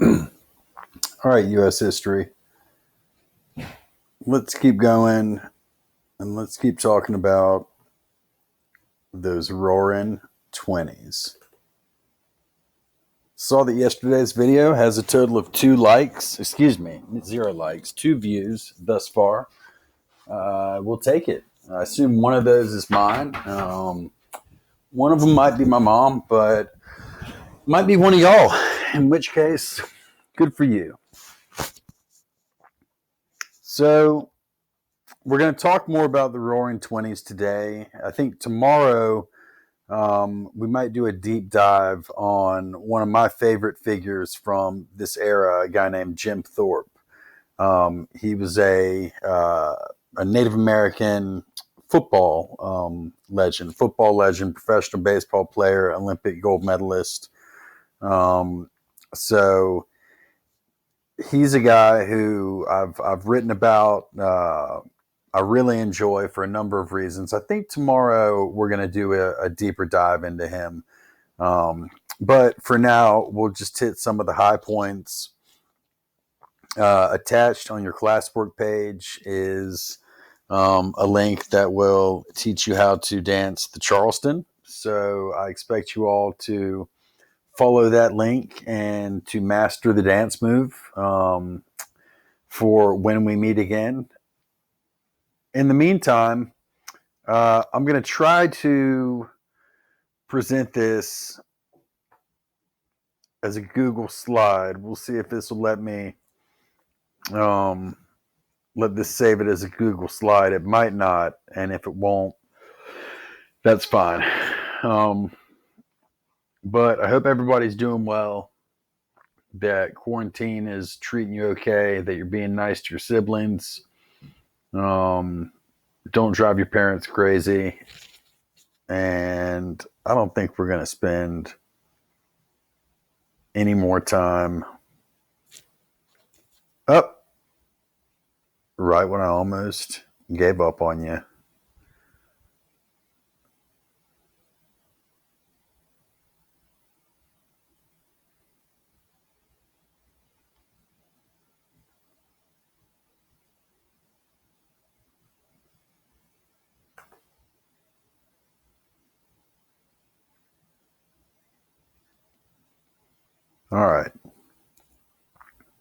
All right, U.S. history. Let's keep going and let's keep talking about those roaring 20s. Saw that yesterday's video has a total of 0 likes, 2 views thus far. We'll take it. I assume one of those is mine. One of them might be my mom, but might be one of y'all, in which case, good for you. So, we're going to talk more about the Roaring Twenties today. I think tomorrow we might do a deep dive on one of my favorite figures from this era, a guy named Jim Thorpe. He was a Native American football legend, professional baseball player, Olympic gold medalist. So he's a guy who I've written about. I really enjoy for a number of reasons. I think tomorrow we're going to do a deeper dive into him. But for now, we'll just hit some of the high points. Attached on your classwork page is a link that will teach you how to dance the Charleston. So I expect you all to follow that link and to master the dance move for when we meet again. In the meantime, I'm going to try to present this as a Google slide. We'll see if this will let me let this save it as a Google slide. It might not, and if it won't, that's fine. But I hope everybody's doing well, that quarantine is treating you okay, that you're being nice to your siblings. Don't drive your parents crazy. And I don't think we're going to spend any more time up right when I almost gave up on you. All right.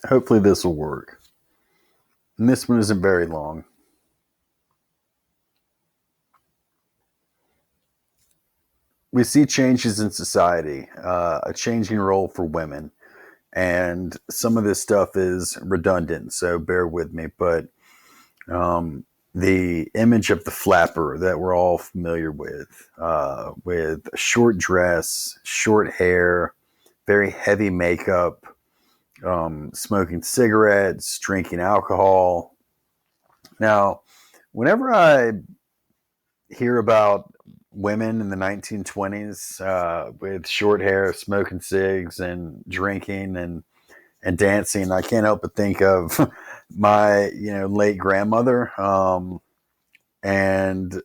Hopefully this will work. And this one isn't very long. We see changes in society, a changing role for women. And some of this stuff is redundant, so bear with me. But the image of the flapper that we're all familiar with a short dress, short hair, very heavy makeup, smoking cigarettes, drinking alcohol. Now, whenever I hear about women in the 1920s with short hair, smoking cigs, and drinking and dancing, I can't help but think of my late grandmother. And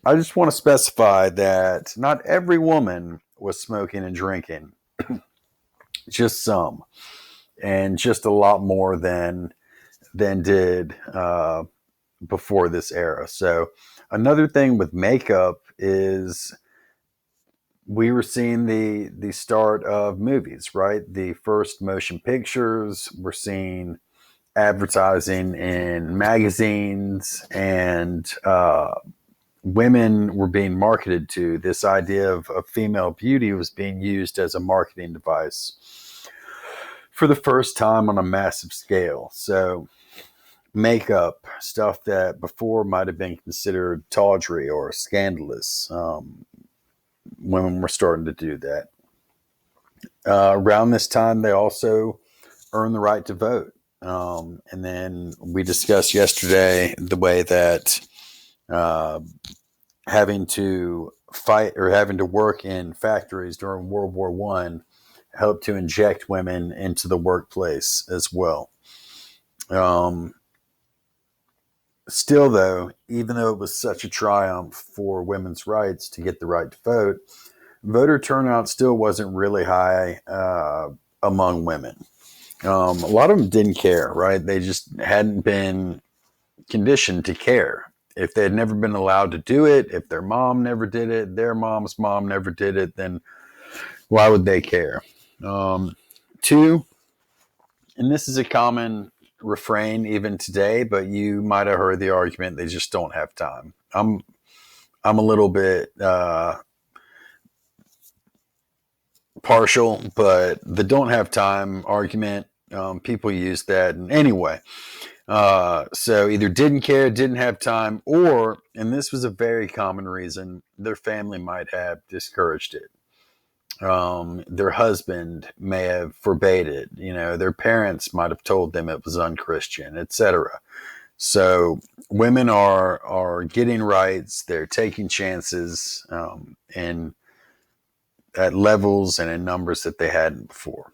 I just want to specify that not every woman was smoking and drinking, just some, and just a lot more than did before this era. So another thing with makeup is we were seeing the start of movies, right? The first motion pictures. We're seeing advertising in magazines, and women were being marketed to. This idea of female beauty was being used as a marketing device for the first time on a massive scale. So makeup, stuff that before might have been considered tawdry or scandalous, women were starting to do that. Around this time, they also earned the right to vote. And then we discussed yesterday the way that having to fight or having to work in factories during World War I helped to inject women into the workplace as well. Still, though, even though it was such a triumph for women's rights to get the right to vote, voter turnout still wasn't really high among women. A lot of them didn't care, right? They just hadn't been conditioned to care. If they had never been allowed to do it, if their mom never did it, their mom's mom never did it, then why would they care? Two, and this is a common refrain even today, but you might have heard the argument they just don't have time. I'm a little bit partial, but the don't have time argument, people use that. And anyway, so either didn't care, didn't have time, or, and this was a very common reason, their family might have discouraged it. Their husband may have forbade it. You know, their parents might have told them it was unchristian, etc. So women are getting rights. They're taking chances, and at levels and in numbers that they hadn't before.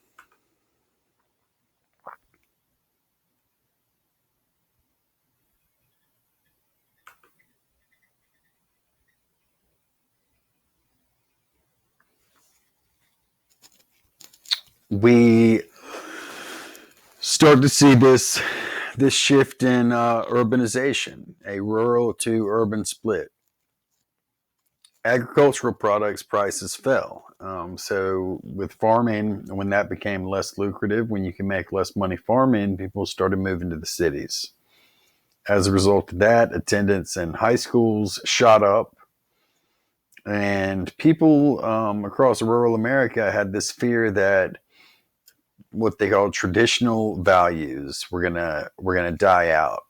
We start to see this shift in urbanization, a rural to urban split. Agricultural products prices fell. So with farming, when that became less lucrative, when you can make less money farming, people started moving to the cities. As a result of that, attendance in high schools shot up, and people across rural America had this fear that what they call traditional values were gonna die out.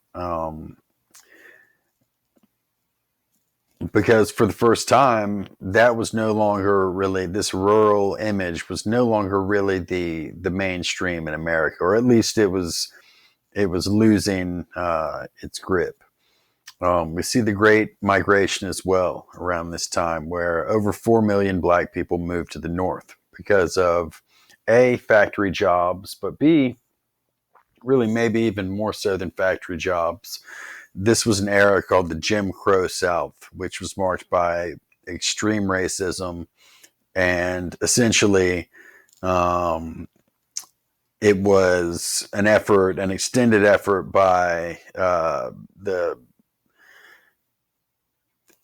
Because for the first time, that was no longer really, this rural image was no longer really the mainstream in America, or at least it was losing its grip. We see the Great Migration as well around this time, where over 4 million Black people moved to the North because of A, factory jobs, but B, really maybe even more so than factory jobs. This was an era called the Jim Crow South, which was marked by extreme racism, and essentially um, it was an effort, an extended effort by the.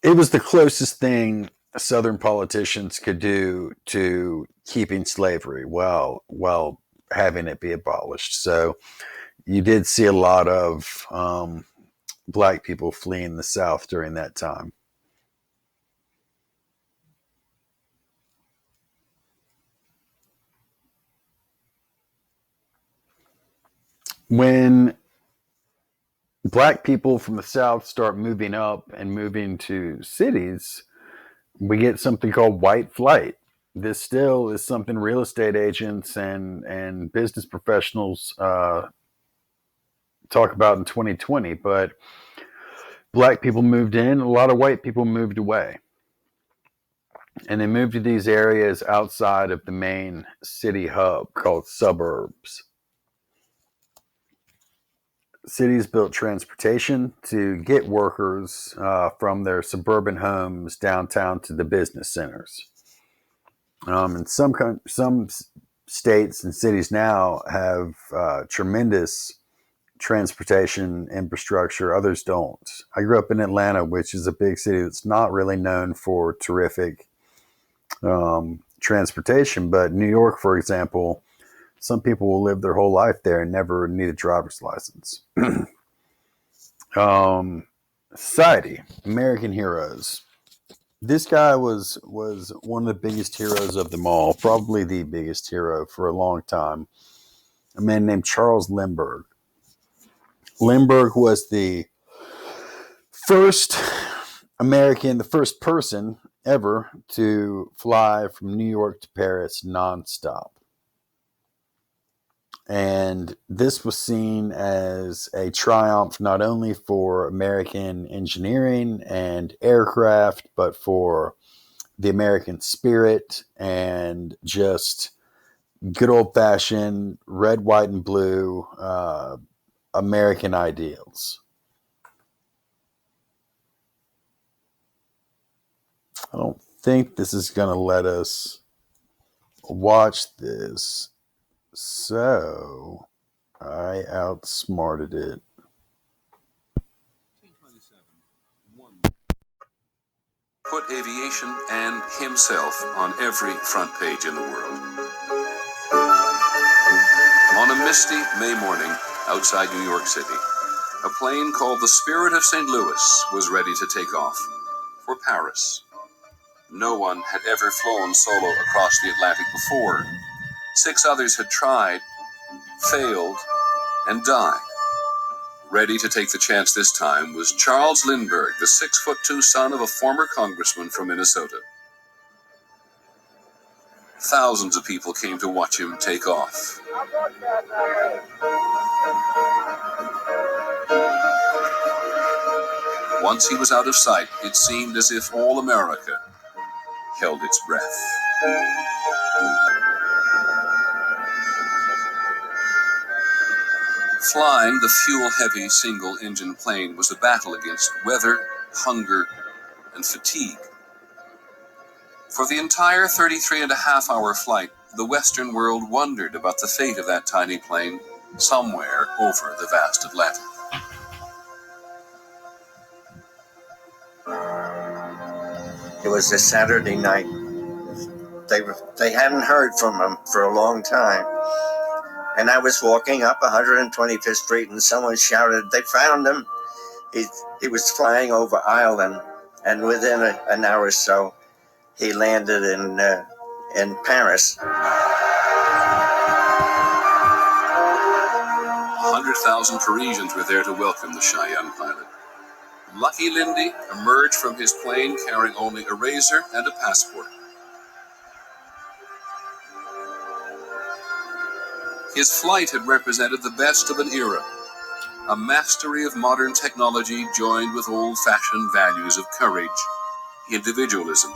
It was the closest thing Southern politicians could do to keeping slavery while having it be abolished. So you did see a lot of Black people fleeing the South during that time. When Black people from the South start moving up and moving to cities, we get something called white flight. This still is something real estate agents and business professionals talk about in 2020. But Black people moved in, a lot of white people moved away. And they moved to these areas outside of the main city hub called suburbs. Cities built transportation to get workers from their suburban homes downtown to the business centers. And some states and cities now have tremendous transportation infrastructure. Others don't. I grew up in Atlanta, which is a big city that's not really known for terrific transportation. But New York, for example, some people will live their whole life there and never need a driver's license. um, Society, American heroes. This guy was one of the biggest heroes of them all, probably the biggest hero for a long time. A man named Charles Lindbergh. Lindbergh was the first American, the first person ever to fly from New York to Paris nonstop. And this was seen as a triumph not only for American engineering and aircraft, but for the American spirit and just good old fashioned red, white, and blue American ideals. I don't think this is going to let us watch this. So I outsmarted it. Put aviation and himself on every front page in the world. On a misty May morning outside New York City, a plane called the Spirit of St. Louis was ready to take off for Paris. No one had ever flown solo across the Atlantic before. 6 others had tried, failed, and died. Ready to take the chance this time was Charles Lindbergh, the 6'2" son of a former congressman from Minnesota. Thousands of people came to watch him take off. Once he was out of sight, it seemed as if all America held its breath. Flying the fuel-heavy single-engine plane was a battle against weather, hunger, and fatigue. For the entire 33-and-a-half-hour flight, the Western world wondered about the fate of that tiny plane somewhere over the vast Atlantic. It was a Saturday night. They hadn't heard from him for a long time. And I was walking up 125th Street and someone shouted, "They found him." He was flying over Ireland, and within an hour or so, he landed in Paris. 100,000 Parisians were there to welcome the shy young pilot. Lucky Lindy emerged from his plane carrying only a razor and a passport. His flight had represented the best of an era, a mastery of modern technology joined with old-fashioned values of courage, individualism,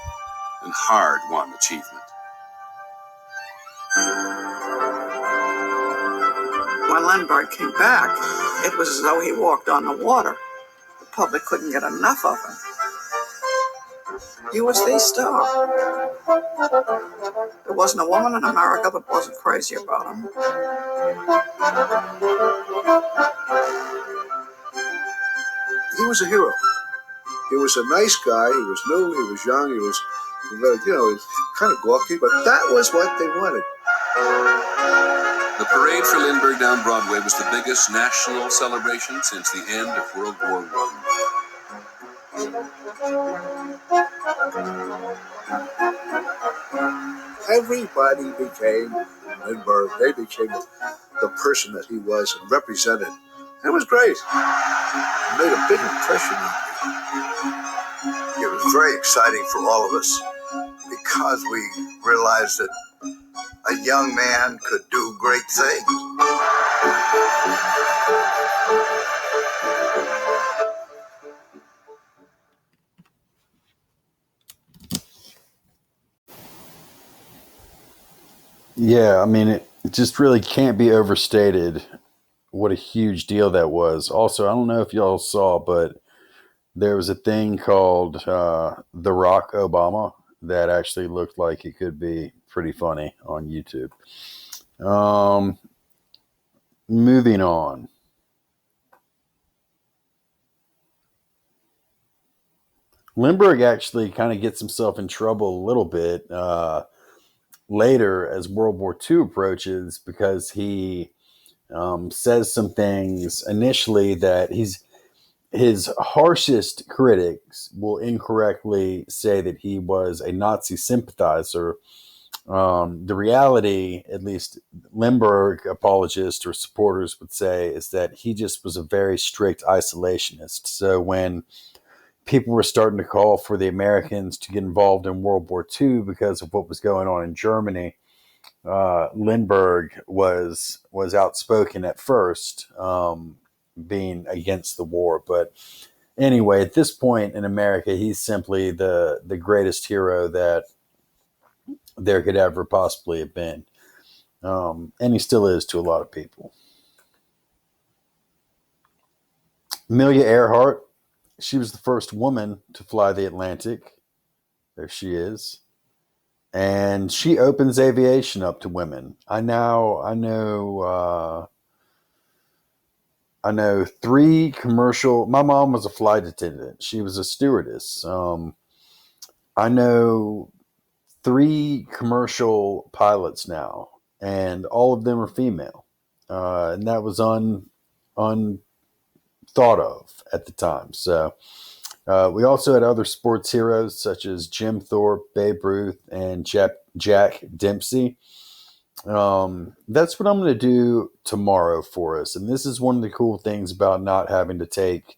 and hard-won achievement. When Lindbergh came back, it was as though he walked on the water. The public couldn't get enough of him. He was the star. There wasn't a woman in America that wasn't crazy about him. He was a hero. He was a nice guy. He was new. He was young. He was, he was kind of gawky, but that was what they wanted. The parade for Lindbergh down Broadway was the biggest national celebration since the end of World War I. Everybody became Lindbergh. They became the person that he was and represented. It was great. It made a big impression on me. It was very exciting for all of us because we realized that a young man could do great things. Yeah, I mean, it just really can't be overstated what a huge deal that was. Also, I don't know if y'all saw, but there was a thing called The Rock Obama that actually looked like it could be pretty funny on YouTube. Moving on. Lindbergh actually kind of gets himself in trouble a little bit later as World War II approaches because he says some things initially that his harshest critics will incorrectly say that he was a Nazi sympathizer. The reality, at least Lindbergh apologists or supporters would say, is that he just was a very strict isolationist. So when people were starting to call for the Americans to get involved in World War II because of what was going on in Germany, Lindbergh was outspoken at first, being against the war. But anyway, at this point in America, he's simply the greatest hero that there could ever possibly have been, and he still is to a lot of people. Amelia Earhart, she was the first woman to fly the Atlantic. There she is. and she opens aviation up to women. I know three commercial. My mom was a flight attendant. She was a stewardess. I know three commercial pilots now, and all of them are female, and that was unthought of at the time. So we also had other sports heroes such as Jim Thorpe, Babe Ruth, and Jack Dempsey. That's what I'm going to do tomorrow for us. And this is one of the cool things about not having to take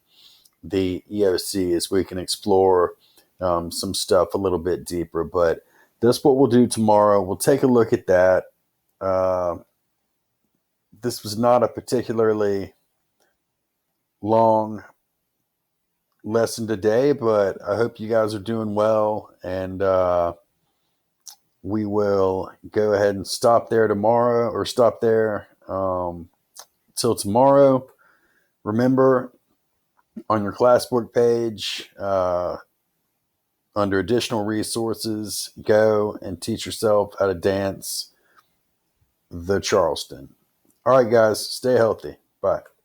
the EOC is we can explore some stuff a little bit deeper. But that's what we'll do tomorrow. We'll take a look at that. Uh, this was not a particularly long lesson today, but I hope you guys are doing well. And we will go ahead and stop there tomorrow, or stop there till tomorrow. Remember, on your classbook page, under additional resources, go and teach yourself how to dance the Charleston. All right, guys, stay healthy. Bye.